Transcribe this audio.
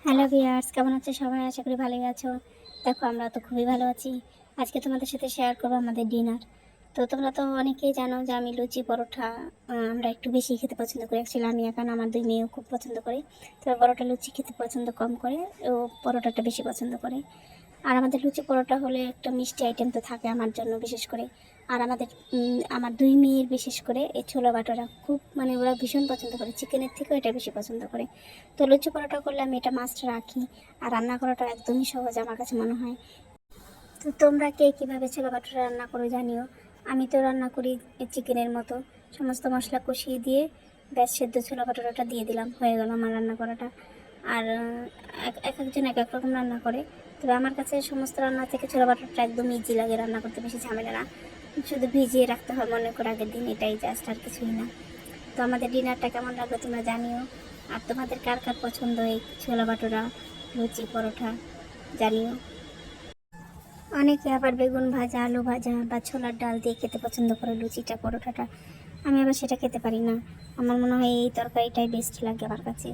Hello viewers, কেমন আছো সবাই? আশা করি ভালোই আছো। দেখো, আমরা তো খুবই ভালো আছি। আজকে তোমাদের সাথে শেয়ার করবো আমাদের ডিনার। তো তোমরা তো অনেকেই জানো যে আমি লুচি পরোটা আমরা একটু বেশি খেতে পছন্দ করি। অ্যাকচুয়ালি আমি এখন আমার দুই মেয়েও খুব পছন্দ করে। তবে পরোটা লুচি খেতে পছন্দ কম করে, ও পরোটাটা বেশি পছন্দ করে। আর আমাদের লুচি পরোটা হলে একটা মিষ্টি আইটেম তো থাকে আমার জন্য বিশেষ করে। আর আমার দুই মেয়ের বিশেষ করে এই ছোলা বাটোরা খুব, মানে ওরা ভীষণ পছন্দ করে, চিকেনের থেকেও এটা বেশি পছন্দ করে। তো লুচি পরোটা করলে আমি এটা মাস্ট রাখি। আর রান্না করাটা একদমই সহজ আমার কাছে মনে হয়। তো তোমরা কে কীভাবে ছোলা বাটোরা রান্না করো জানিও। আমি তো রান্না করি চিকেনের মতো, সমস্ত মশলা কষিয়ে দিয়ে ব্যাস সেদ্ধ ছোলা বাটোরাটা দিয়ে দিলাম, হয়ে গেল আমার রান্না করাটা। আর এক একজন এক এক রকম রান্না করে। তবে আমার কাছে সমস্ত রান্না থেকে ছোলা বাটোরাটা একদম ইজি লাগে রান্না করতে, বেশি ঝামেলা না। শুধু ভিজিয়ে রাখতে হয় মনে করে আগের দিন, এটাই জাস্ট, আর কিছুই না। তো আমাদের ডিনারটা কেমন লাগলো তোমরা জানিও। আর তোমাদের কার কার পছন্দ এই ছোলা বাটোরা, লুচি পরোটা, জানিও। অনেকে আবার বেগুন ভাজা, আলু ভাজা বা ছোলার ডাল দিয়ে খেতে পছন্দ করে লুচিটা পরোটাটা। আমি আবার সেটা খেতে পারি না। আমার মনে হয় এই তরকারিটাই বেস্ট লাগে আমার কাছে।